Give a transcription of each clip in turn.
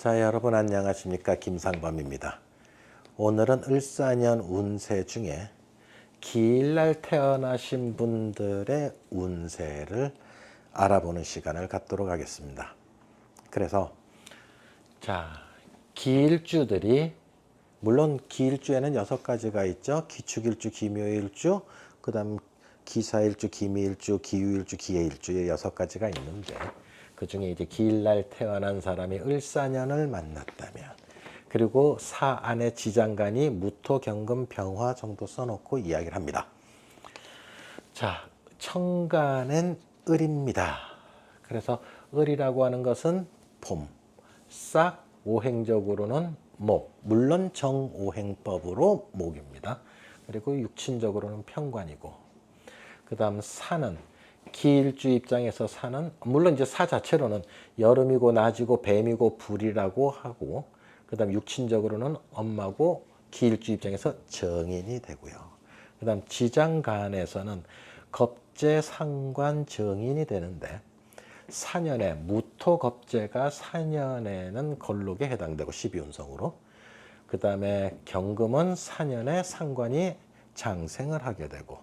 자, 여러분 안녕하십니까? 김상범입니다. 오늘은 을사년 운세 중에 기일날 태어나신 분들의 운세를 알아보는 시간을 갖도록 하겠습니다. 그래서 자, 기일주들이 물론 기일주에는 6가지가 있죠. 기축일주, 기묘일주, 그 다음 기사일주, 기미일주, 기유일주, 기해일주 6가지가 있는데 그 중에 이제 기일날 태어난 사람이 을사년을 만났다면 그리고 사 안에 지장간이 무토, 경금, 병화 정도 써놓고 이야기를 합니다. 자, 천간은 을입니다. 그래서 을이라고 하는 것은 봄, 싹 오행적으로는 목, 물론 정오행법으로 목입니다. 그리고 육친적으로는 편관이고, 그 다음 사는 기일주 입장에서 사는 물론 이제 사 자체로는 여름이고 낮이고 뱀이고 불이라고 하고, 그 다음 육친적으로는 엄마고 기일주 입장에서 정인이 되고요. 그 다음 지장간에서는 겁재, 상관, 정인이 되는데 사년에 무토 겁재가 사년에는 걸록에 해당되고 12운성으로, 그 다음에 경금은 사년에 상관이 장생을 하게 되고,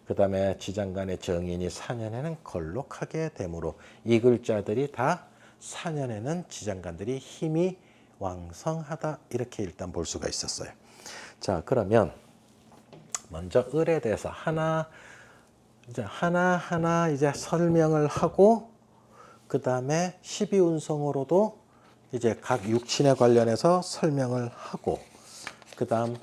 그 다음에 지장간의 정인이 사년에는 걸록하게 되므로 이 글자들이 다 사년에는 지장간들이 힘이 왕성하다, 이렇게 일단 볼 수가 있었어요. 자, 그러면 먼저 을에 대해서 하나하나 이제 설명을 하고, 그 다음에 12운성으로도 이제 각 육친에 관련해서 설명을 하고, 그 다음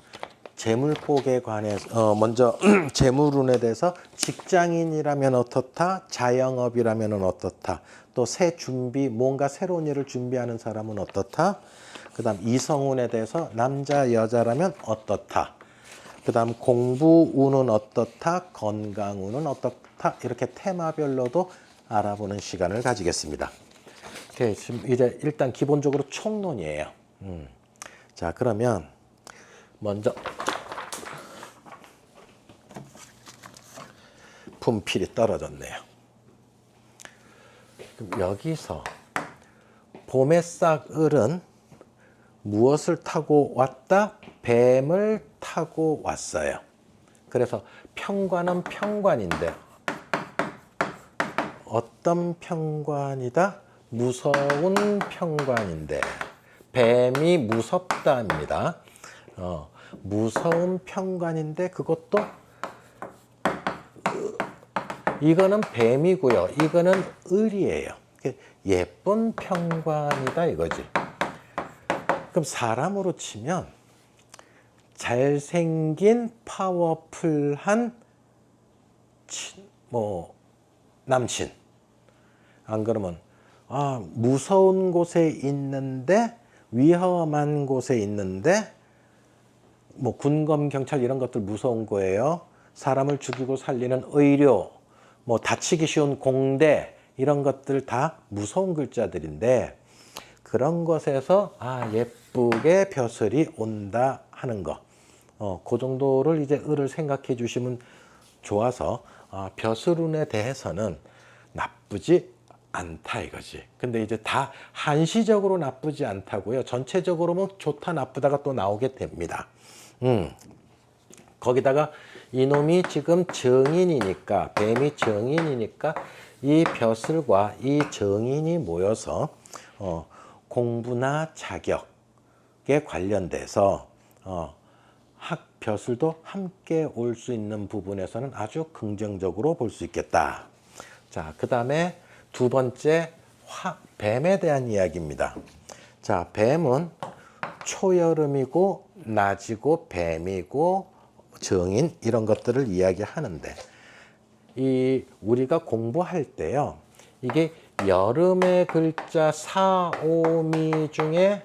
재물복에 관해서 먼저 재물운에 대해서 직장인이라면 어떻다, 자영업이라면 어떻다, 또 새 준비, 뭔가 새로운 일을 준비하는 사람은 어떻다, 그 다음 이성운에 대해서 남자 여자라면 어떻다, 그 다음 공부운은 어떻다, 건강운은 어떻다, 이렇게 테마별로도 알아보는 시간을 가지겠습니다. 지금 이제 일단 기본적으로 총론이에요. 자, 그러면 먼저 분필이 떨어졌네요. 그럼 여기서 봄의 싹을은 무엇을 타고 왔다? 뱀을 타고 왔어요. 그래서 평관은 평관인데 어떤 평관이다? 무서운 평관인데 뱀이 무섭다입니다. 무서운 평관인데 그것도 이거는 뱀이고요. 이거는 을이에요. 예쁜 평관이다 이거지. 그럼 사람으로 치면 잘생긴 파워풀한 남친. 안 그러면 무서운 곳에 있는데, 위험한 곳에 있는데, 군검 경찰 이런 것들 무서운 거예요. 사람을 죽이고 살리는 의료, 다치기 쉬운 공대, 이런 것들 다 무서운 글자들인데, 그런 것에서 예쁘게 벼슬이 온다 하는 거, 그 정도를 이제 을을 생각해 주시면 좋아서, 벼슬운에 대해서는 나쁘지 않다 이거지. 근데 이제 다 한시적으로 나쁘지 않다고요. 전체적으로 뭐 좋다 나쁘다가 또 나오게 됩니다. 거기다가 이놈이 지금 정인이니까, 뱀이 정인이니까 이 벼슬과 이 정인이 모여서 공부나 자격에 관련돼서 벼슬도 함께 올 수 있는 부분에서는 아주 긍정적으로 볼 수 있겠다. 자, 그 다음에 두 번째 뱀에 대한 이야기입니다. 자, 뱀은 초여름이고 낮이고 뱀이고 정인 이런 것들을 이야기하는데, 우리가 공부할 때요, 이게 여름의 글자 사오미 중에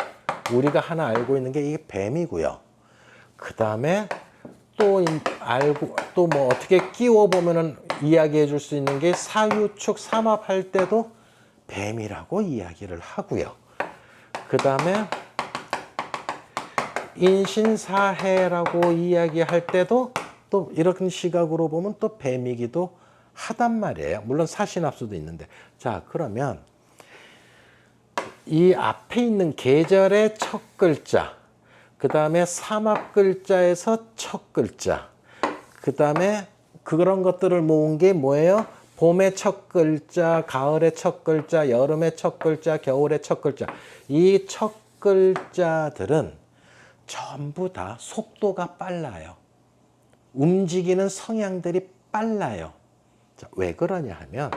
우리가 하나 알고 있는 게 이게 뱀이고요. 그 다음에 또 알고 또 어떻게 끼워 보면은 이야기해 줄 수 있는 게 사유축 삼합할 때도 뱀이라고 이야기를 하고요. 그 다음에 인신사해라고 이야기할 때도 또 이런 시각으로 보면 또 뱀이기도 하단 말이에요. 물론 사신합수도 있는데. 자, 그러면 이 앞에 있는 계절의 첫 글자, 그 다음에 삼합 글자에서 첫 글자, 그 다음에 그런 것들을 모은 게 뭐예요? 봄의 첫 글자, 가을의 첫 글자, 여름의 첫 글자, 겨울의 첫 글자. 이 첫 글자들은 전부 다 속도가 빨라요. 움직이는 성향들이 빨라요. 자, 왜 그러냐 하면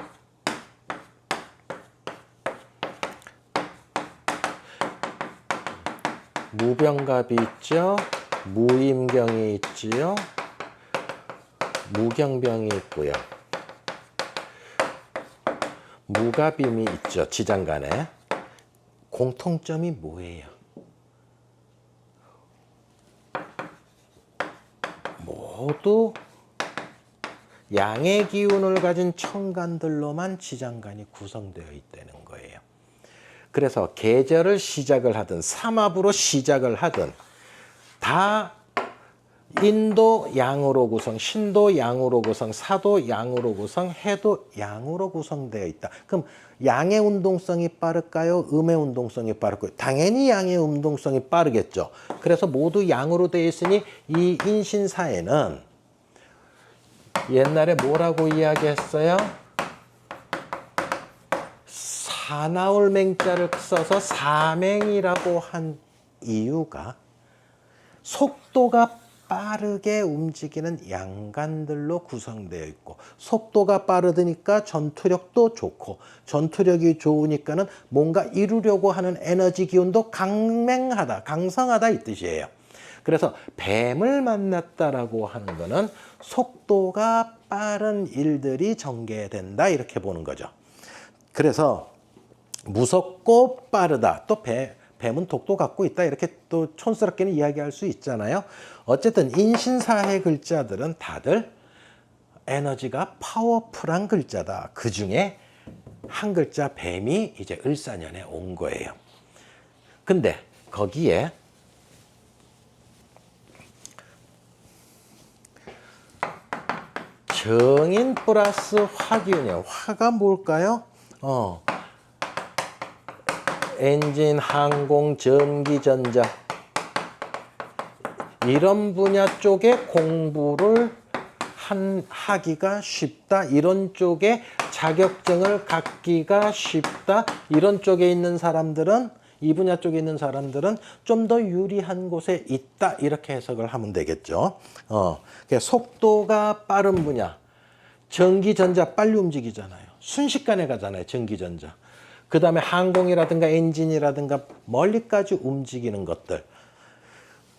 무병갑이 있죠. 무임경이 있지요. 무경병이 있고요. 무갑임이 있죠. 지장간에. 공통점이 뭐예요? 모두 양의 기운을 가진 천간들로만 지장간이 구성되어 있다는 거예요. 그래서 계절을 시작을 하든 삼합으로 시작을 하든 다 인도 양으로 구성, 신도 양으로 구성, 사도 양으로 구성, 해도 양으로 구성되어 있다. 그럼 양의 운동성이 빠를까요? 음의 운동성이 빠를까요? 당연히 양의 운동성이 빠르겠죠. 그래서 모두 양으로 되어 있으니 이 인신사에는 옛날에 뭐라고 이야기했어요? 사나울 맹자를 써서 사맹이라고 한 이유가 속도가 빠르게 움직이는 양간들로 구성되어 있고, 속도가 빠르니까 전투력도 좋고, 전투력이 좋으니까는 뭔가 이루려고 하는 에너지 기운도 강맹하다, 강성하다 이 뜻이에요. 그래서 뱀을 만났다라고 하는 거는 속도가 빠른 일들이 전개된다 이렇게 보는 거죠. 그래서 무섭고 빠르다, 또 뱀은 독도 갖고 있다 이렇게 또 촌스럽게는 이야기할 수 있잖아요. 어쨌든 인신사해 글자들은 다들 에너지가 파워풀한 글자다. 그 중에 한 글자 뱀이 이제 을사년에 온 거예요. 근데 거기에 정인 플러스 화기운이에요. 화가 뭘까요? 엔진, 항공, 전기, 전자 이런 분야 쪽에 공부를 하기가 쉽다. 이런 쪽에 자격증을 갖기가 쉽다. 이런 쪽에 있는 사람들은, 이 분야 쪽에 있는 사람들은 좀 더 유리한 곳에 있다. 이렇게 해석을 하면 되겠죠. 속도가 빠른 분야. 전기, 전자 빨리 움직이잖아요. 순식간에 가잖아요. 전기, 전자. 그 다음에 항공이라든가 엔진이라든가 멀리까지 움직이는 것들.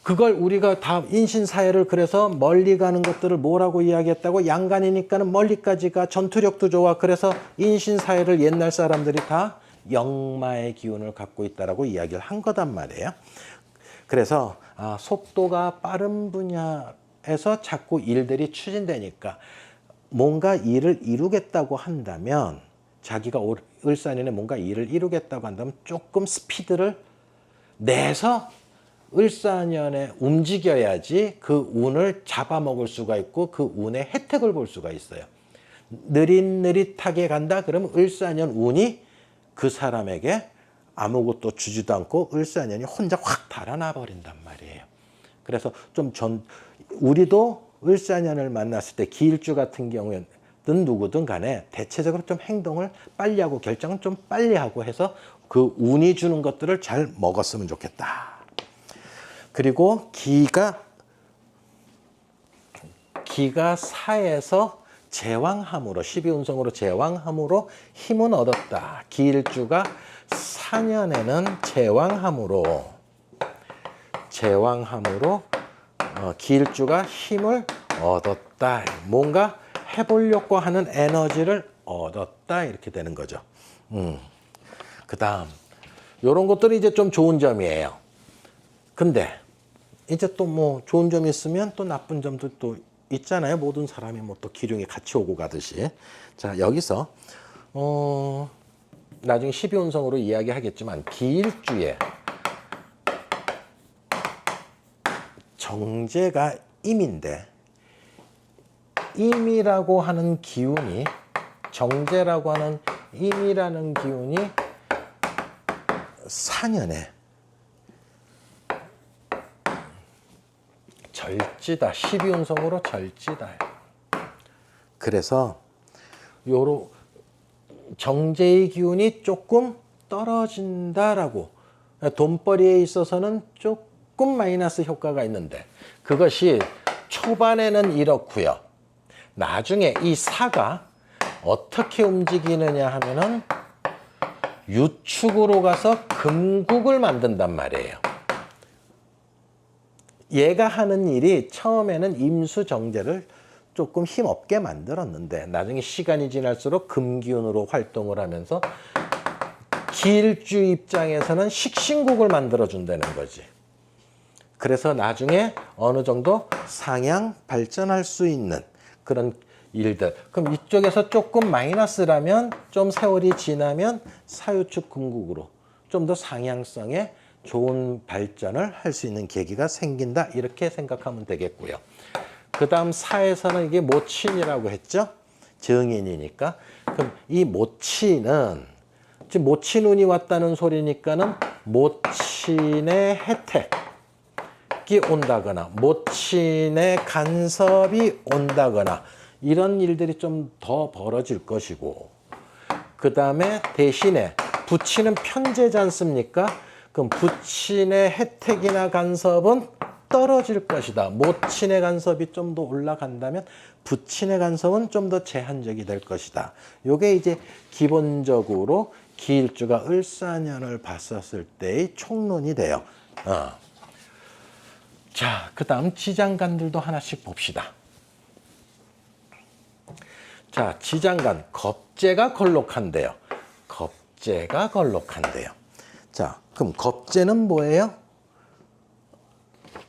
그걸 우리가 다 인신사회를 그래서 멀리 가는 것들을 뭐라고 이야기했다고? 양간이니까는 멀리까지 가. 전투력도 좋아. 그래서 인신사회를 옛날 사람들이 다 역마의 기운을 갖고 있다라고 이야기를 한 거단 말이에요. 그래서 속도가 빠른 분야에서 자꾸 일들이 추진되니까 뭔가 일을 이루겠다고 한다면, 자기가 을사년에 뭔가 일을 이루겠다고 한다면 조금 스피드를 내서 을사년에 움직여야지 그 운을 잡아먹을 수가 있고 그 운의 혜택을 볼 수가 있어요. 느릿느릿하게 간다 그러면 을사년 운이 그 사람에게 아무것도 주지도 않고 을사년이 혼자 확 달아나 버린단 말이에요. 그래서 우리도 을사년을 만났을 때 기일주 같은 경우에는 누구든 간에 대체적으로 좀 행동을 빨리 하고 결정을 좀 빨리 하고 해서 그 운이 주는 것들을 잘 먹었으면 좋겠다. 그리고 기가 사에서 제왕함으로 12운성으로 제왕함으로 힘은 얻었다. 기일주가 사년에는 제왕함으로 기일주가 힘을 얻었다. 뭔가 해보려고 하는 에너지를 얻었다. 이렇게 되는 거죠. 그 다음 이런 것들이 이제 좀 좋은 점이에요. 근데 이제 또 뭐 좋은 점이 있으면 또 나쁜 점도 또 있잖아요. 모든 사람이 뭐 또 기륭이 같이 오고 가듯이. 자, 여기서 나중에 12운성으로 이야기하겠지만 기일주에 정제가 임인데, 임이라고 하는 기운이, 정제라고 하는 임이라는 기운이 4년에 절지다. 12운성으로 절지다. 그래서 요로 정제의 기운이 조금 떨어진다라고, 돈벌이에 있어서는 조금 마이너스 효과가 있는데, 그것이 초반에는 이렇고요. 나중에 이 사가 어떻게 움직이느냐 하면은 유축으로 가서 금국을 만든단 말이에요. 얘가 하는 일이 처음에는 임수정제를 조금 힘없게 만들었는데 나중에 시간이 지날수록 금기운으로 활동을 하면서 기일주 입장에서는 식신국을 만들어준다는 거지. 그래서 나중에 어느 정도 상향 발전할 수 있는 그런 일들. 그럼 이쪽에서 조금 마이너스라면 좀 세월이 지나면 사유축 금국으로 좀 더 상향성에 좋은 발전을 할 수 있는 계기가 생긴다. 이렇게 생각하면 되겠고요. 그 다음 사에서는 이게 모친이라고 했죠. 정인이니까. 그럼 이 모친은 지금 모친운이 왔다는 소리니까는 모친의 혜택이 온다거나 모친의 간섭이 온다거나 이런 일들이 좀 더 벌어질 것이고, 그 다음에 대신에 부친은 편제지 않습니까? 그럼 부친의 혜택이나 간섭은 떨어질 것이다. 모친의 간섭이 좀 더 올라간다면 부친의 간섭은 좀 더 제한적이 될 것이다. 요게 이제 기본적으로 기일주가 을사년을 봤었을 때의 총론이 돼요. 자, 그 다음 지장간들도 하나씩 봅시다. 자, 지장간, 겁재가 걸록한데요. 겁재가 걸록한데요. 자, 그럼 겁재는 뭐예요?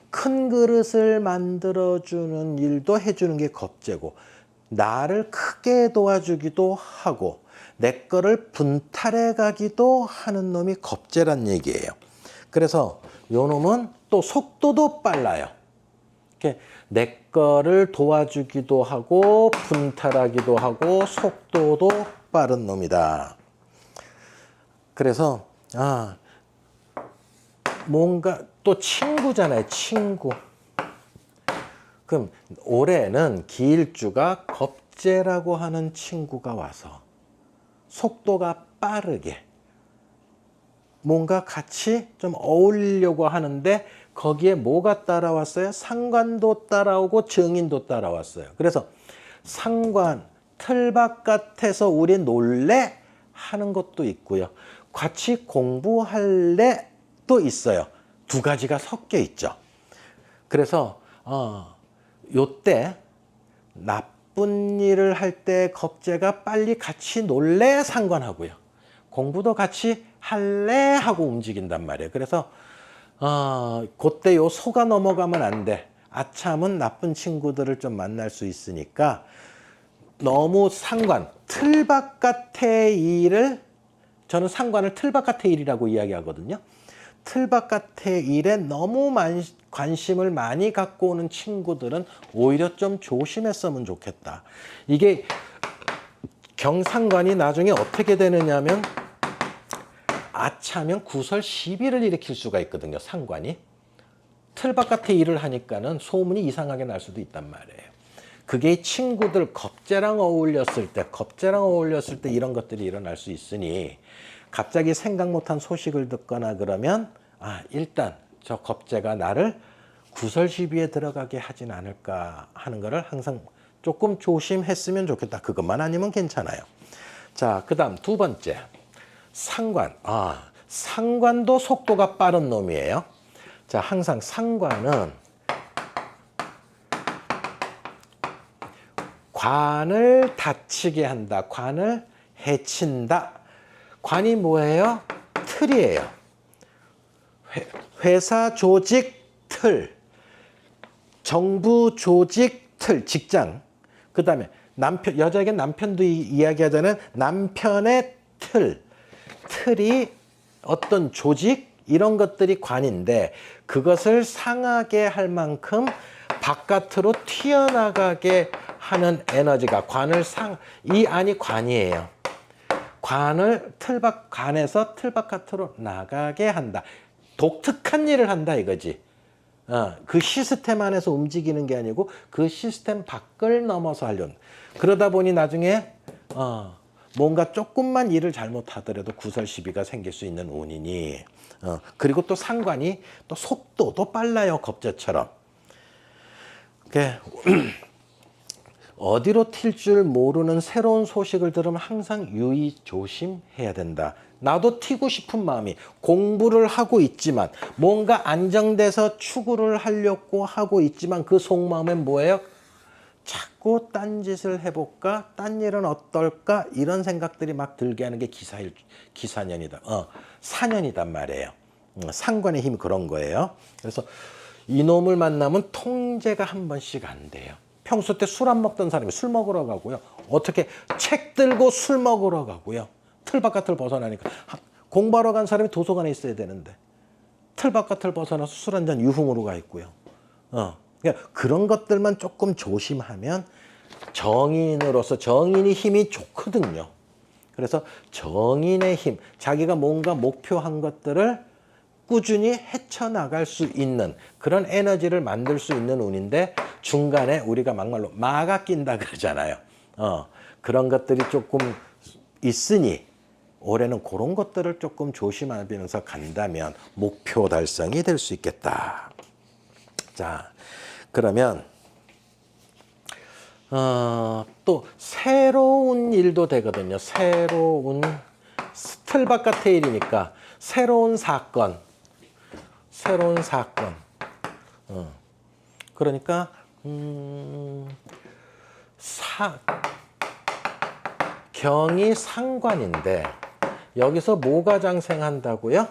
큰 그릇을 만들어주는 일도 해주는 게 겁재고, 나를 크게 도와주기도 하고 내 거를 분탈해 가기도 하는 놈이 겁재란 얘기예요. 그래서 요 놈은 또 속도도 빨라요. 내 거를 도와주기도 하고 분탈하기도 하고 속도도 빠른 놈이다. 그래서 뭔가 또 친구잖아요. 친구. 그럼 올해는 기일주가 겁재라고 하는 친구가 와서 속도가 빠르게 뭔가 같이 좀 어울리려고 하는데 거기에 뭐가 따라왔어요? 상관도 따라오고 정인도 따라왔어요. 그래서 상관, 틀 바깥에서 우리 놀래 하는 것도 있고요. 같이 공부할래 또 있어요. 두 가지가 섞여 있죠. 그래서 요때 나쁜 일을 할 때 겁재가 빨리 같이 놀래 상관하고요. 공부도 같이 할래 하고 움직인단 말이에요. 그래서 그때 요 소가 넘어가면 안 돼. 아참은 나쁜 친구들을 좀 만날 수 있으니까 너무 상관, 틀 바깥의 일을, 저는 상관을 틀 바깥의 일이라고 이야기하거든요. 틀 바깥의 일에 너무 관심을 많이 갖고 오는 친구들은 오히려 좀 조심했으면 좋겠다. 이게 경상관이 나중에 어떻게 되느냐면 아차면 구설 시비를 일으킬 수가 있거든요. 상관이. 틀 바깥의 일을 하니까는 소문이 이상하게 날 수도 있단 말이에요. 그게 친구들 겁재랑 어울렸을 때 이런 것들이 일어날 수 있으니 갑자기 생각 못한 소식을 듣거나 그러면 일단 저 겁재가 나를 구설 시비에 들어가게 하진 않을까 하는 거를 항상 조금 조심했으면 좋겠다. 그것만 아니면 괜찮아요. 자, 그 다음 두 번째. 상관. 상관도 속도가 빠른 놈이에요. 자, 항상 상관은 관을 다치게 한다. 관을 해친다. 관이 뭐예요? 틀이에요. 회사 조직 틀, 정부 조직 틀, 직장. 그 다음에 남편, 여자에게 남편도 이야기하자면 남편의 틀이 어떤 조직 이런 것들이 관인데 그것을 상하게 할 만큼 바깥으로 튀어나가게 하는 에너지가 이 안이 관이에요. 관에서 틀 바깥으로 나가게 한다. 독특한 일을 한다 이거지. 그 시스템 안에서 움직이는 게 아니고 그 시스템 밖을 넘어서 하려는. 그러다 보니 나중에 뭔가 조금만 일을 잘못하더라도 구설 시비가 생길 수 있는 운이니. 그리고 또 상관이 또 속도도 빨라요. 겁재처럼. 어디로 튈 줄 모르는 새로운 소식을 들으면 항상 유의 조심해야 된다. 나도 튀고 싶은 마음이 공부를 하고 있지만 뭔가 안정돼서 추구를 하려고 하고 있지만 그 속마음엔 뭐예요? 자꾸 딴짓을 해볼까? 딴 일은 어떨까? 이런 생각들이 막 들게 하는 게 기사년이다. 사년이단 말이에요. 상관의 힘이 그런 거예요. 그래서 이놈을 만나면 통제가 한 번씩 안 돼요. 평소 때 술 안 먹던 사람이 술 먹으러 가고요. 어떻게 책 들고 술 먹으러 가고요. 틀 바깥을 벗어나니까. 공부하러 간 사람이 도서관에 있어야 되는데 틀 바깥을 벗어나서 술 한잔 유흥으로 가 있고요. 그러니까 그런 것들만 조금 조심하면 정인으로서 정인이 힘이 좋거든요. 그래서 정인의 힘, 자기가 뭔가 목표한 것들을 꾸준히 헤쳐나갈 수 있는 그런 에너지를 만들 수 있는 운인데 중간에 우리가 막말로 마가 낀다 그러잖아요. 그런 것들이 조금 있으니 올해는 그런 것들을 조금 조심하면서 간다면 목표 달성이 될 수 있겠다. 자, 그러면 또 새로운 일도 되거든요. 새로운 틀 바깥의 일이니까 새로운 사건. 그러니까 경이 상관인데 여기서 뭐가 장생한다고요?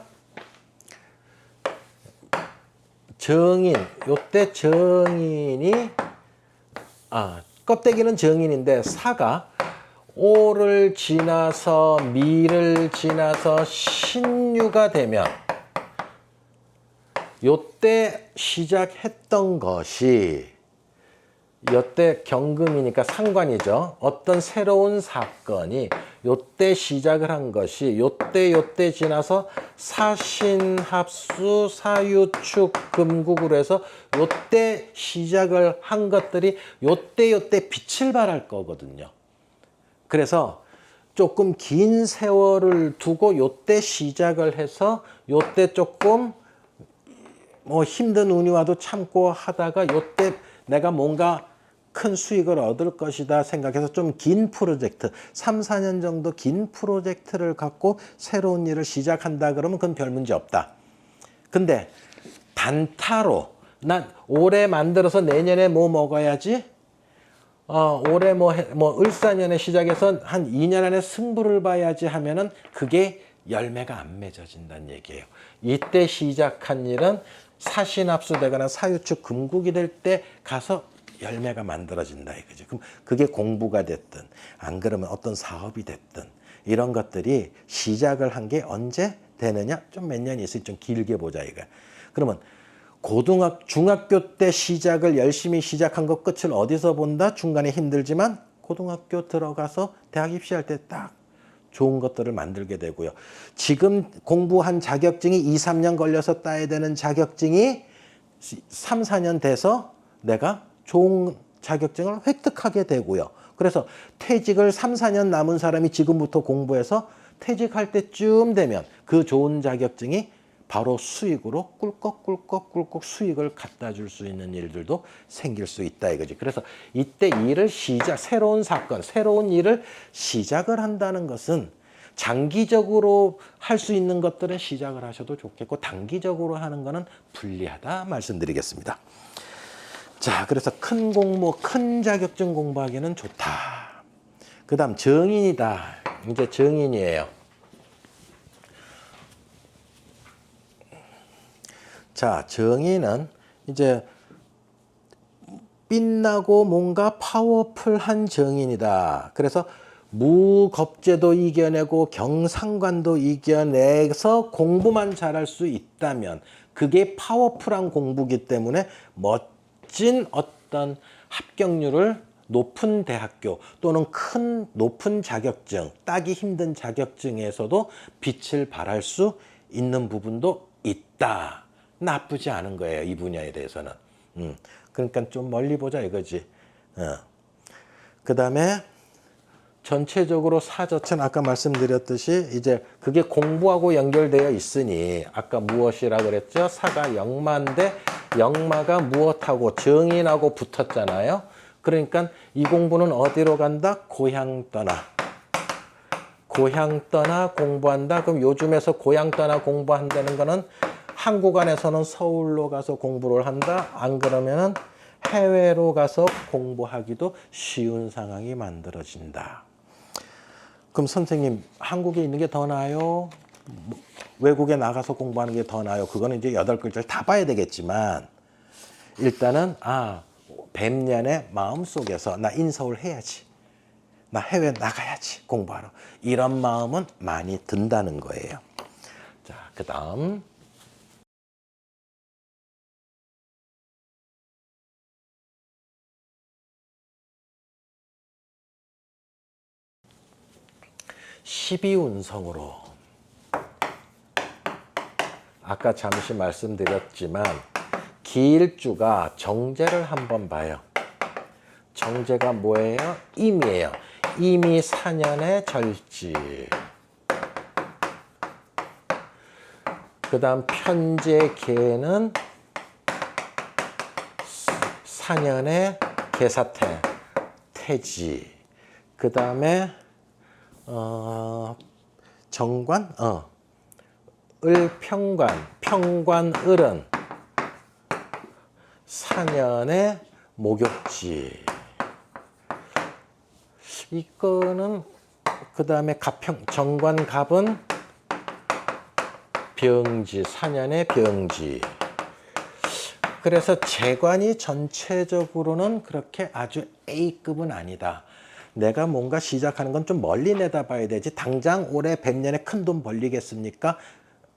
정인. 요때 정인이 껍데기는 정인인데 사가 오를 지나서 미를 지나서 신유가 되면 요때 시작했던 것이 요때 경금이니까 상관이죠. 어떤 새로운 사건이 요때 시작을 한 것이 요때 지나서 사신합수 사유축 금국으로 해서 요때 시작을 한 것들이 요때 빛을 발할 거거든요. 그래서 조금 긴 세월을 두고 요때 시작을 해서 요때 조금 힘든 운이 와도 참고 하다가 요때 내가 뭔가 큰 수익을 얻을 것이다 생각해서 좀 긴 프로젝트, 3, 4년 정도 긴 프로젝트를 갖고 새로운 일을 시작한다 그러면 그건 별 문제 없다. 근데 단타로 난 올해 만들어서 내년에 뭐 먹어야지? 올해 을사년에 시작해서 한 2년 안에 승부를 봐야지 하면은 그게 열매가 안 맺어진다는 얘기예요. 이때 시작한 일은 사신합수되거나 사유축 금국이 될 때 가서 열매가 만들어진다 이거죠. 그럼 그게 공부가 됐든 안 그러면 어떤 사업이 됐든 이런 것들이 시작을 한 게 언제 되느냐? 좀 몇 년이 있을 좀 길게 보자 이거. 그러면 중학교 때 시작을 열심히 시작한 것 끝을 어디서 본다? 중간에 힘들지만 고등학교 들어가서 대학 입시할 때 딱 좋은 것들을 만들게 되고요. 지금 공부한 자격증이 2, 3년 걸려서 따야 되는 자격증이 3, 4년 돼서 내가 좋은 자격증을 획득하게 되고요. 그래서 퇴직을 3, 4년 남은 사람이 지금부터 공부해서 퇴직할 때쯤 되면 그 좋은 자격증이 바로 수익으로 꿀꺽꿀꺽 수익을 갖다 줄 수 있는 일들도 생길 수 있다 이거지. 그래서 이때 일을 새로운 사건, 새로운 일을 시작을 한다는 것은 장기적으로 할 수 있는 것들은 시작을 하셔도 좋겠고 단기적으로 하는 거는 불리하다 말씀드리겠습니다. 자, 그래서 큰 자격증 공부하기는 좋다. 그 다음 정인이다. 이제 정인이에요. 자, 정인은 이제 빛나고 뭔가 파워풀한 정인이다. 그래서 무겁제도 이겨내고 경상관도 이겨내서 공부만 잘할 수 있다면 그게 파워풀한 공부기 때문에 멋진 어떤 합격률을 높은 대학교 또는 큰 높은 자격증, 따기 힘든 자격증에서도 빛을 발할 수 있는 부분도 있다. 나쁘지 않은 거예요. 이 분야에 대해서는. 그러니까 좀 멀리 보자 이거지. 그 다음에 전체적으로 사 자체는 아까 말씀드렸듯이 이제 그게 공부하고 연결되어 있으니 아까 무엇이라 그랬죠? 사가 역마인데 역마가 무엇하고 정인하고 붙었잖아요. 그러니까 이 공부는 어디로 간다? 고향 떠나. 고향 떠나 공부한다. 그럼 요즘에서 고향 떠나 공부한다는 거는 한국 안에서는 서울로 가서 공부를 한다. 안 그러면은 해외로 가서 공부하기도 쉬운 상황이 만들어진다. 그럼 선생님, 한국에 있는 게 더 나아요? 외국에 나가서 공부하는 게 더 나아요? 그거는 이제 8글자를 다 봐야 되겠지만 일단은 뱀년의 마음속에서 나 인서울 해야지. 나 해외 나가야지 공부하러. 이런 마음은 많이 든다는 거예요. 자, 그 다음. 십이운성으로 아까 잠시 말씀드렸지만 기일주가 정제를 한번 봐요. 정제가 뭐예요? 임이에요. 임이 사년의 절지. 그 다음 편제계는 사년의 계사태, 태지. 그 다음에 정관, 을평관, 평관을은 사년의 목욕지. 이거는 그 다음에 갑평, 정관갑은 병지, 사년의 병지. 그래서 재관이 전체적으로는 그렇게 아주 A급은 아니다. 내가 뭔가 시작하는 건 좀 멀리 내다봐야 되지. 당장 올해 뱀년에 큰 돈 벌리겠습니까?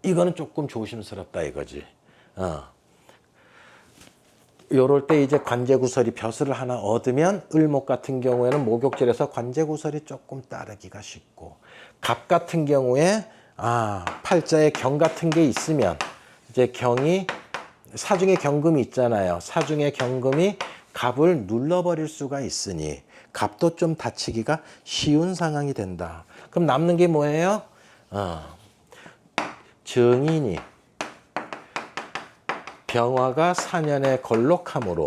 이거는 조금 조심스럽다 이거지. 요럴 때 이제 관제구설이 벼슬을 하나 얻으면 을목 같은 경우에는 목욕질에서 관제구설이 조금 따르기가 쉽고, 갑 같은 경우에 팔자에 경 같은 게 있으면 이제 경이 사중에 경금이 있잖아요. 사중에 경금이 갑을 눌러버릴 수가 있으니 갑도 좀 다치기가 쉬운 상황이 된다. 그럼 남는 게 뭐예요? 정인이 병화가 사년에 걸록함으로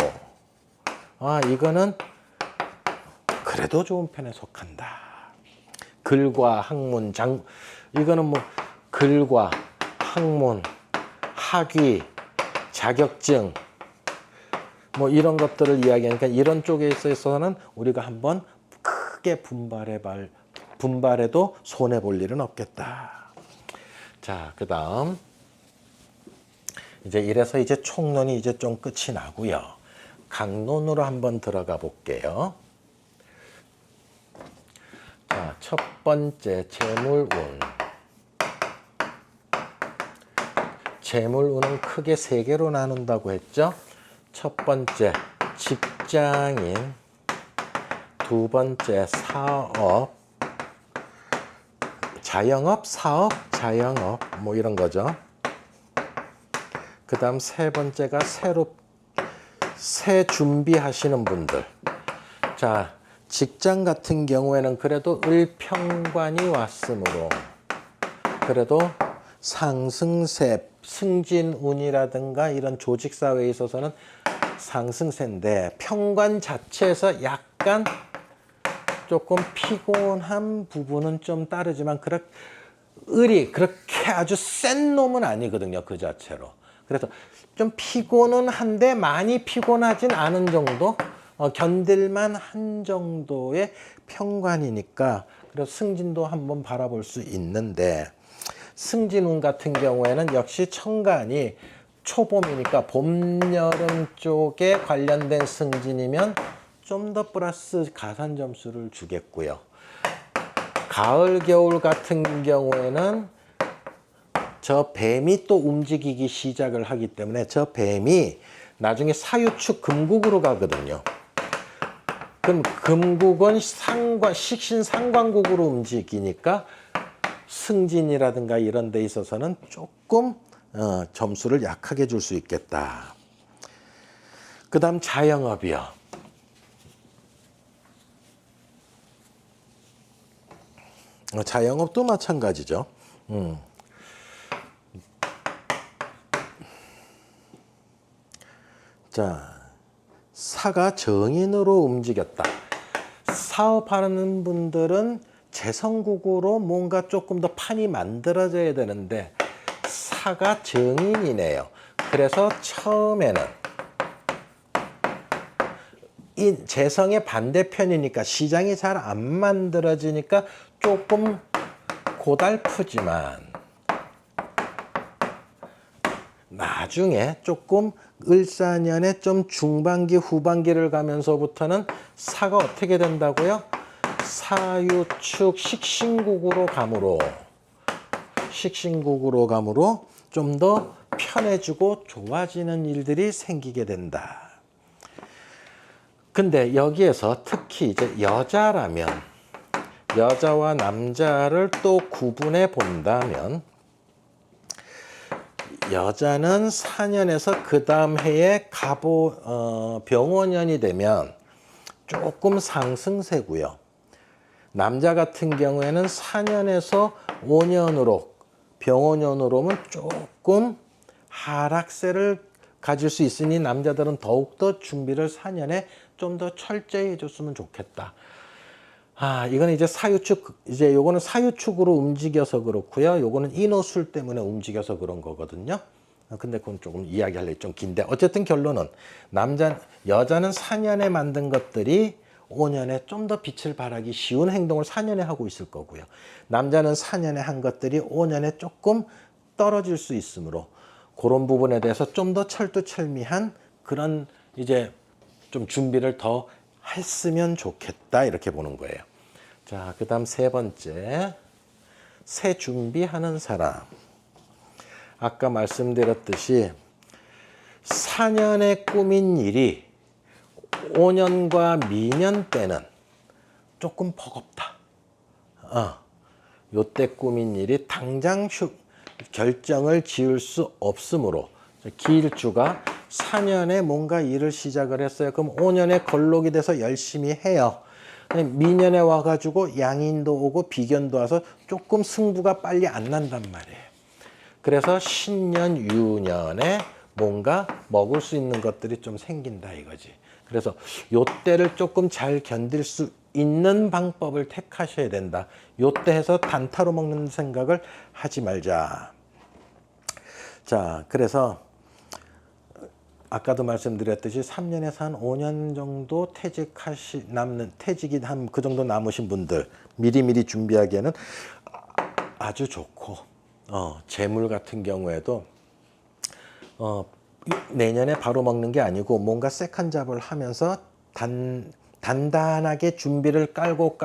이거는 그래도 좋은 편에 속한다. 글과 학문, 이거는 뭐 글과 학문, 학위, 자격증 뭐 이런 것들을 이야기하니까 이런 쪽에 있어서는 우리가 한번 크게 분발해도 손해 볼 일은 없겠다. 자, 그 다음 이래서 이제 총론이 이제 좀 끝이 나고요. 강론으로 한번 들어가 볼게요. 자, 첫 번째 재물운. 재물운은 크게 3개로 나눈다고 했죠. 첫 번째 직장인, 두 번째 사업, 자영업, 사업, 자영업 뭐 이런 거죠. 그 다음 세 번째가 새 준비하시는 분들. 자, 직장 같은 경우에는 그래도 을평관이 왔으므로 그래도 상승세, 승진운이라든가 이런 조직사회에 있어서는 상승세인데 평관 자체에서 약간 조금 피곤한 부분은 좀 따르지만 을이 그렇게 아주 센 놈은 아니거든요. 그 자체로. 그래서 좀 피곤은 한데 많이 피곤하진 않은 정도, 견딜만 한 정도의 평관이니까 그래서 승진도 한번 바라볼 수 있는데, 승진운 같은 경우에는 역시 천간이 초봄이니까 봄, 여름 쪽에 관련된 승진이면 좀 더 플러스 가산 점수를 주겠고요. 가을, 겨울 같은 경우에는 저 뱀이 또 움직이기 시작을 하기 때문에 저 뱀이 나중에 사유축 금국으로 가거든요. 그럼 금국은 식신 상관국으로 움직이니까 승진이라든가 이런 데 있어서는 조금 점수를 약하게 줄 수 있겠다. 그 다음 자영업이요. 자영업도 마찬가지죠. 자, 사가 정인으로 움직였다. 사업하는 분들은 재성국으로 뭔가 조금 더 판이 만들어져야 되는데 사가 정인이네요. 그래서 처음에는 이 재성의 반대편이니까 시장이 잘 안 만들어지니까 조금 고달프지만 나중에 조금 을사년에 좀 중반기 후반기를 가면서부터는 사가 어떻게 된다고요? 사유축 식신국으로 감으로 좀 더 편해지고 좋아지는 일들이 생기게 된다. 근데 여기에서 특히 이제 여자라면 여자와 남자를 또 구분해 본다면 여자는 사년에서 그 다음 해에 병원년이 되면 조금 상승세고요. 남자 같은 경우에는 사년에서 5년으로 병원년으로 오면 조금 하락세를 가질 수 있으니 남자들은 더욱더 준비를 사년에 좀 더 철저히 해줬으면 좋겠다. 이건 이제 사유축, 이제 요거는 사유축으로 움직여서 그렇고요. 요거는 인호술 때문에 움직여서 그런 거거든요. 근데 그건 조금 이야기하려면 좀 긴데, 어쨌든 결론은 여자는 사년에 만든 것들이 5년에 좀 더 빛을 발하기 쉬운 행동을 사년에 하고 있을 거고요. 남자는 사년에 한 것들이 5년에 조금 떨어질 수 있으므로 그런 부분에 대해서 좀 더 철두철미한 그런 이제 좀 준비를 더 했으면 좋겠다, 이렇게 보는 거예요. 자, 그 다음 세 번째, 새 준비하는 사람. 아까 말씀드렸듯이 사년에 꾸민 일이 5년과 미년 때는 조금 버겁다. 요때 꾸민 일이 당장 결정을 지을 수 없으므로 기일주가 4년에 뭔가 일을 시작을 했어요. 그럼 5년에 걸록이 돼서 열심히 해요. 미년에 와가지고 양인도 오고 비견도 와서 조금 승부가 빨리 안 난단 말이에요. 그래서 신년, 유년에 뭔가 먹을 수 있는 것들이 좀 생긴다 이거지. 그래서 요때를 조금 잘 견딜 수 있는 방법을 택하셔야 된다. 요때 해서 단타로 먹는 생각을 하지 말자. 자, 그래서 아까도 말씀드렸듯이 3년에서 한 5년 정도 퇴직이 한 그 정도 남으신 분들 미리미리 준비하기에는 아주 좋고, 재물 같은 경우에도 내년에 바로 먹는 게 아니고 뭔가 세컨 잡을 하면서 단단하게 준비를 깔고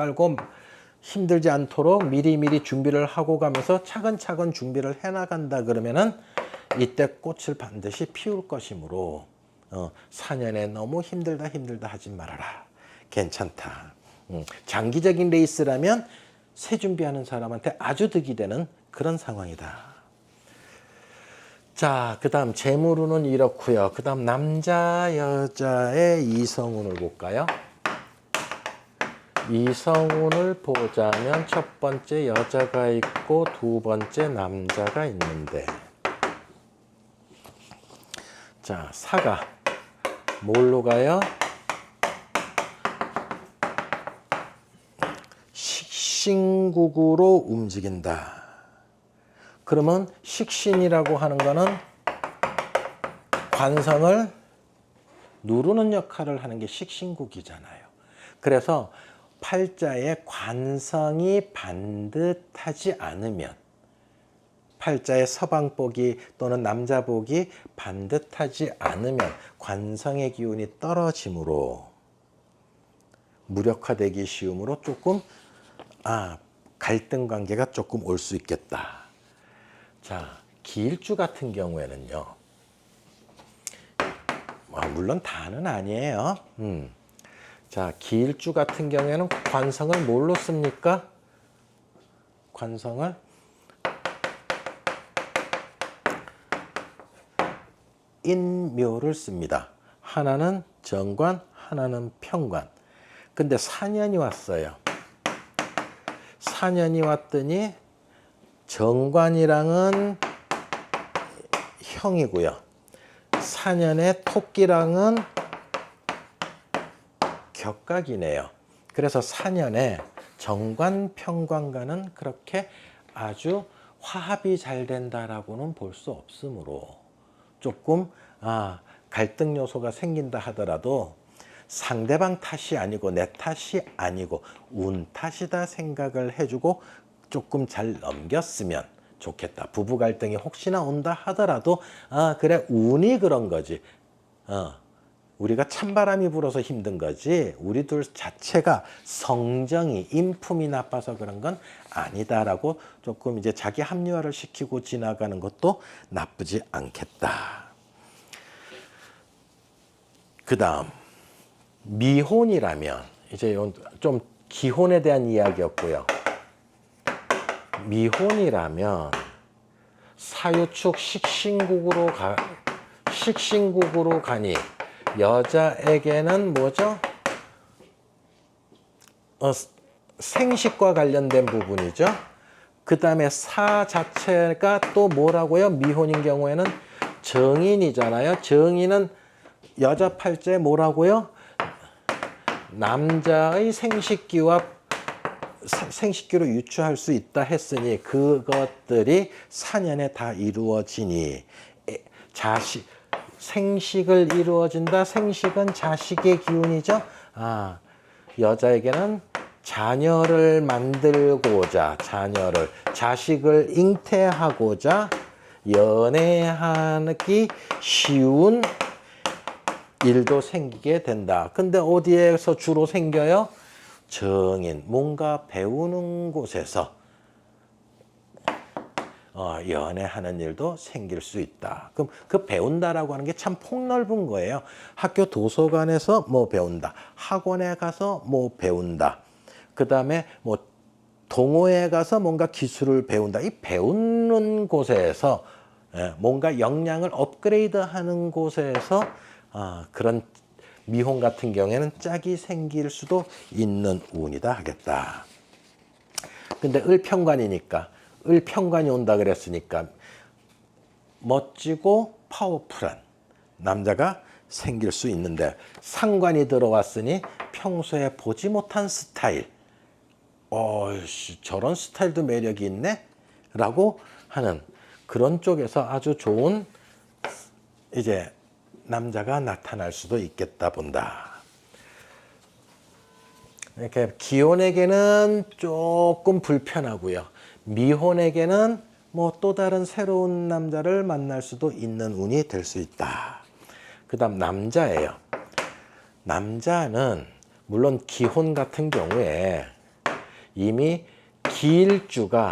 힘들지 않도록 미리미리 준비를 하고 가면서 차근차근 준비를 해나간다 그러면은 이때 꽃을 반드시 피울 것이므로 4년에 너무 힘들다 하지 말아라. 괜찮다. 장기적인 레이스라면 새 준비하는 사람한테 아주 득이 되는 그런 상황이다. 자, 그 다음 재물운은 이렇고요. 그 다음 남자 여자의 이성운을 볼까요? 이성운을 보자면 첫 번째 여자가 있고 두 번째 남자가 있는데, 자, 사가 뭘로 가요? 식신국으로 움직인다. 그러면 식신이라고 하는 거는 관성을 누르는 역할을 하는 게 식신국이잖아요. 그래서 팔자에 관성이 반듯하지 않으면, 팔자의 서방복이 또는 남자복이 반듯하지 않으면 관성의 기운이 떨어지므로 무력화되기 쉬우므로 조금 갈등 관계가 조금 올 수 있겠다. 자, 기일주 같은 경우에는요, 물론 다는 아니에요. 자, 기일주 같은 경우에는 관성을 뭘로 씁니까? 관성을 인묘를 씁니다. 하나는 정관, 하나는 평관. 근데 사년이 왔어요. 사년이 왔더니 정관이랑은 형이고요. 사년의 토끼랑은 격각이네요. 그래서 사년에 정관, 평관과는 그렇게 아주 화합이 잘 된다라고는 볼 수 없으므로 조금 갈등 요소가 생긴다 하더라도 상대방 탓이 아니고 내 탓이 아니고 운 탓이다 생각을 해주고 조금 잘 넘겼으면 좋겠다. 부부 갈등이 혹시나 온다 하더라도 그래 운이 그런 거지. 우리가 찬바람이 불어서 힘든 거지 우리 둘 자체가 성정이 인품이 나빠서 그런 건 아니다라고 조금 이제 자기 합리화를 시키고 지나가는 것도 나쁘지 않겠다. 그 다음 미혼이라면 이제 좀 기혼에 대한 이야기였고요. 미혼이라면 사유축 식신국으로 가니 여자에게는 뭐죠? 생식과 관련된 부분이죠. 그 다음에 사 자체가 또 뭐라고요? 미혼인 경우에는 정인이잖아요. 정인은 여자 팔자에 뭐라고요? 남자의 생식기로 유추할 수 있다 했으니 그것들이 사년에 다 이루어지니 생식을 이루어진다. 생식은 자식의 기운이죠. 여자에게는 자녀를 만들고자 자식을 잉태하고자 연애하기 쉬운 일도 생기게 된다. 근데 어디에서 주로 생겨요? 정인, 뭔가 배우는 곳에서 연애하는 일도 생길 수 있다. 그럼 그 배운다라고 하는 게 참 폭넓은 거예요. 학교 도서관에서 뭐 배운다. 학원에 가서 뭐 배운다. 그 다음에 뭐 동호회에 가서 뭔가 기술을 배운다. 이 배우는 곳에서 뭔가 역량을 업그레이드하는 곳에서 그런 미혼 같은 경우에는 짝이 생길 수도 있는 운이다 하겠다. 근데 을평관이니까 을평관이 온다 그랬으니까 멋지고 파워풀한 남자가 생길 수 있는데 상관이 들어왔으니 평소에 보지 못한 스타일 저런 스타일도 매력이 있네 라고 하는 그런 쪽에서 아주 좋은 이제 남자가 나타날 수도 있겠다 본다. 이렇게 기혼에게는 조금 불편하고요. 미혼에게는 뭐 또 다른 새로운 남자를 만날 수도 있는 운이 될 수 있다. 그 다음 남자예요. 남자는 물론 기혼 같은 경우에 이미 기일주가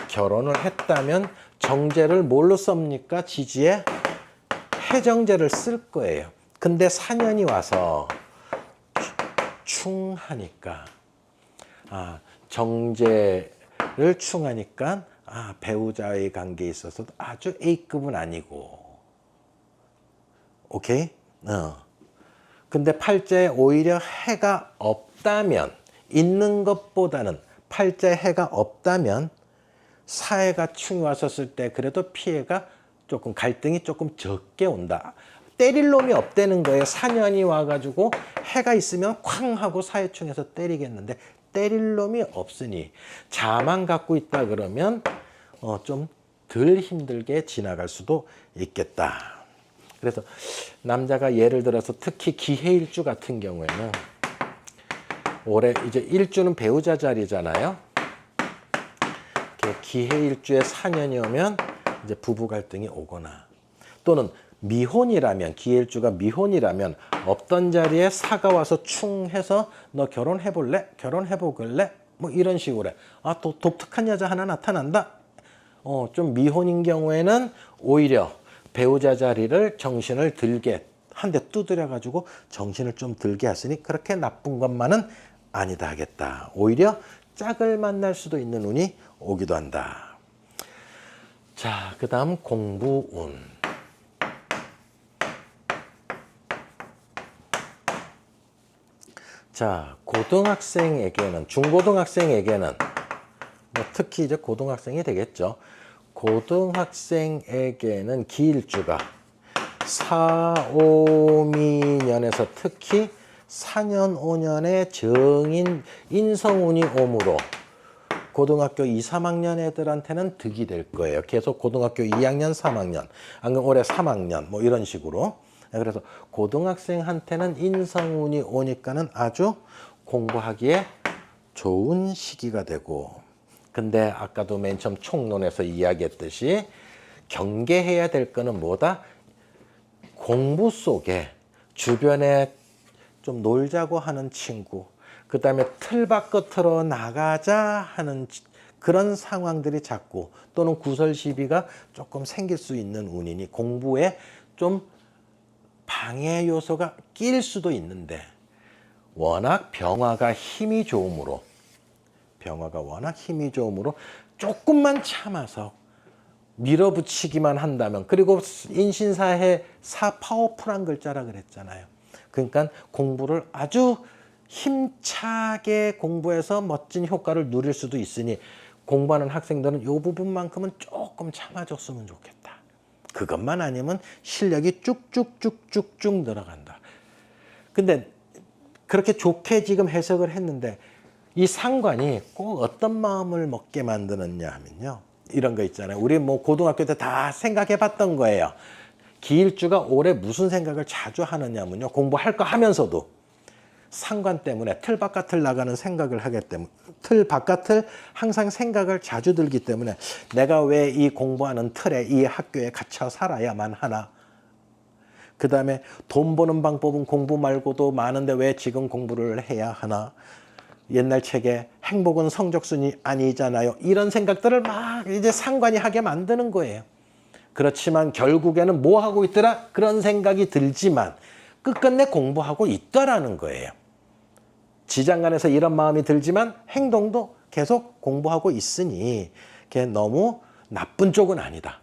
결혼을 했다면 정제를 뭘로 씁니까? 지지에 해정제를 쓸 거예요. 근데 사년이 와서 충하니까 정제를 충하니까 배우자의 관계에 있어서도 아주 A급은 아니고 오케이? 근데 팔자에 오히려 해가 없다면 있는 것보다는 팔자에 해가 없다면 사해가 충이 왔었을 때 그래도 피해가 조금 갈등이 조금 적게 온다. 때릴 놈이 없다는 거예요. 사년이 와가지고 해가 있으면 쾅 하고 사해충에서 때리겠는데 때릴 놈이 없으니 자만 갖고 있다 그러면 좀 덜 힘들게 지나갈 수도 있겠다. 그래서 남자가 예를 들어서 특히 기해일주 같은 경우에는 올해 이제 일주는 배우자 자리잖아요. 기해일주에 사년이 오면 이제 부부 갈등이 오거나 또는 미혼이라면 기해일주가 미혼이라면 없던 자리에 사가 와서 충해서 너 결혼해볼래? 결혼해보길래? 뭐 이런 식으로 또 독특한 여자 하나 나타난다. 좀 미혼인 경우에는 오히려 배우자 자리를 정신을 들게 한 대 두드려 가지고 정신을 좀 들게 했으니 그렇게 나쁜 것만은 아니다 하겠다. 오히려 짝을 만날 수도 있는 운이 오기도 한다. 자, 그 다음 공부운. 자, 고등학생에게는, 중고등학생에게는, 뭐 특히 이제 고등학생이 되겠죠. 고등학생에게는 기일주가 4, 5, 미년에서 특히 4년, 5년의 정인 인성운이 오므로 고등학교 2, 3학년 애들한테는 득이 될 거예요. 계속 고등학교 2학년, 3학년, 아니면 올해 3학년 뭐 이런 식으로. 그래서 고등학생한테는 인성운이 오니까는 아주 공부하기에 좋은 시기가 되고, 근데 아까도 맨 처음 총론에서 이야기했듯이 경계해야 될 거는 뭐다? 공부 속에 주변에 좀 놀자고 하는 친구, 그 다음에 틀 밖으로 나가자 하는 그런 상황들이 자꾸, 또는 구설 시비가 조금 생길 수 있는 운이니 공부에 좀 방해 요소가 낄 수도 있는데, 워낙 병화가 힘이 좋으므로 조금만 참아서 밀어붙이기만 한다면, 그리고 인신사해 파워풀한 글자라 그랬잖아요. 그러니까 공부를 아주 힘차게 공부해서 멋진 효과를 누릴 수도 있으니 공부하는 학생들은 이 부분만큼은 조금 참아줬으면 좋겠다. 그것만 아니면 실력이 쭉쭉쭉쭉쭉 늘어간다. 근데 그렇게 좋게 지금 해석을 했는데 이 상관이 꼭 어떤 마음을 먹게 만드느냐 하면요, 이런 거 있잖아요. 우리 뭐 고등학교 때 다 생각해 봤던 거예요. 기일주가 올해 무슨 생각을 자주 하느냐면요, 공부할 거 하면서도 상관 때문에 틀 바깥을 나가는 생각을 하기 때문에, 틀 바깥을 항상 생각을 자주 들기 때문에 내가 왜 이 공부하는 틀에 이 학교에 갇혀 살아야만 하나, 그 다음에 돈 버는 방법은 공부 말고도 많은데 왜 지금 공부를 해야 하나, 옛날 책에 행복은 성적순이 아니잖아요, 이런 생각들을 막 이제 상관이 하게 만드는 거예요. 그렇지만 결국에는 뭐 하고 있더라? 그런 생각이 들지만 끝끝내 공부하고 있더라는 거예요. 지장간에서 이런 마음이 들지만 행동도 계속 공부하고 있으니 그게 너무 나쁜 쪽은 아니다.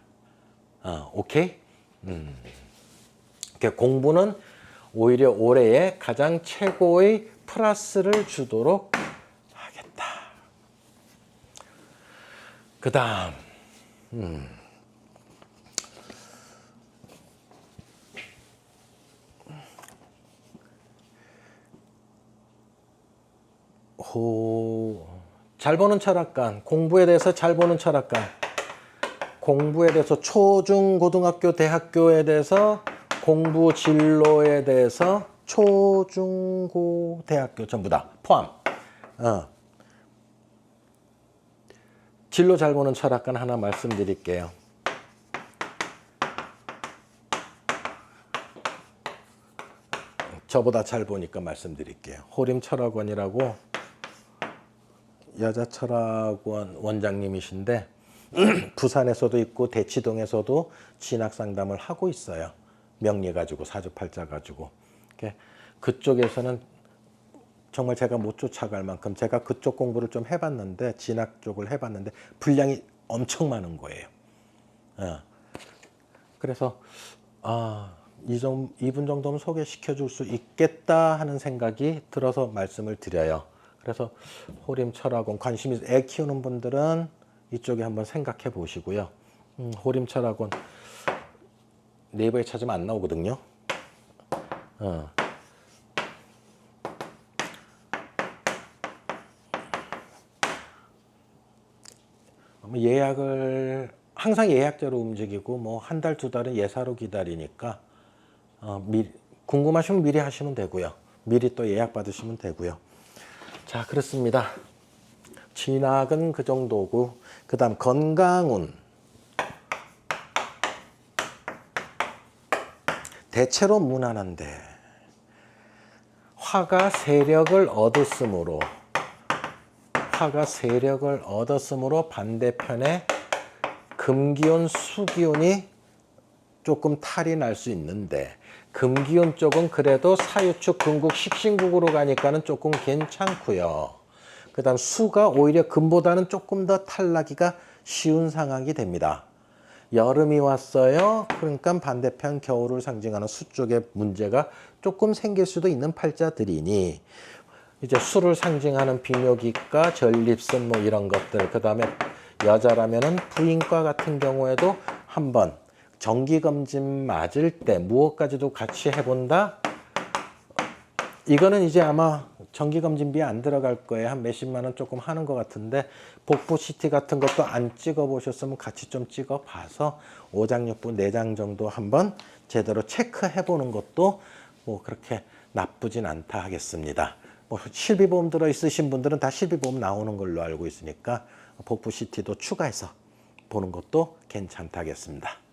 오케이? 공부는 오히려 올해의 가장 최고의 플러스를 주도록 하겠다. 그 다음 잘 보는 철학관, 공부에 대해서 잘 보는 철학관, 공부에 대해서 초중 고등학교 대학교에 대해서 공부 진로에 대해서 초중고 대학교 전부 다 포함. 진로 잘 보는 철학관 하나 말씀드릴게요. 저보다 잘 보니까 말씀드릴게요. 호림 철학원이라고 여자 철학원 원장님이신데 부산에서도 있고 대치동에서도 진학 상담을 하고 있어요. 명리 가지고, 사주팔자 가지고. 그쪽에서는 정말 제가 못 쫓아갈 만큼, 제가 그쪽 공부를 좀 해봤는데, 진학 쪽을 해봤는데 분량이 엄청 많은 거예요. 그래서 이분 정도면 소개시켜 줄 수 있겠다 하는 생각이 들어서 말씀을 드려요. 그래서 호림 철학원 관심이, 애 키우는 분들은 이쪽에 한번 생각해 보시고요. 호림 철학원 네이버에 찾으면 안 나오거든요. 예약을 항상 예약제로 움직이고, 뭐 한 달, 두 달은 예사로 기다리니까 궁금하시면 미리 하시면 되고요. 미리 또 예약 받으시면 되고요. 자, 그렇습니다. 진학은 그 정도고, 그 다음 건강운. 대체로 무난한데 화가 세력을 얻었으므로 반대편에 금기운, 수기운이 조금 탈이 날 수 있는데, 금기운 쪽은 그래도 사유축, 금국, 식신국으로 가니까는 조금 괜찮고요. 그 다음 수가 오히려 금보다는 조금 더 탈나기가 쉬운 상황이 됩니다. 여름이 왔어요. 그러니까 반대편 겨울을 상징하는 수 쪽에 문제가 조금 생길 수도 있는 팔자들이니 이제 수를 상징하는 비뇨기과, 전립선 뭐 이런 것들, 그 다음에 여자라면은 부인과 같은 경우에도 한번 정기검진 맞을 때 무엇까지도 같이 해본다. 이거는 이제 아마 정기검진비 안 들어갈 거예요. 한 몇십만 원 조금 하는 것 같은데 복부 CT 같은 것도 안 찍어 보셨으면 같이 좀 찍어 봐서 오장육부 내장 정도 한번 제대로 체크해 보는 것도 뭐 그렇게 나쁘진 않다 하겠습니다. 뭐 실비보험 들어 있으신 분들은 다 실비보험 나오는 걸로 알고 있으니까 복부 CT도 추가해서 보는 것도 괜찮다 하겠습니다.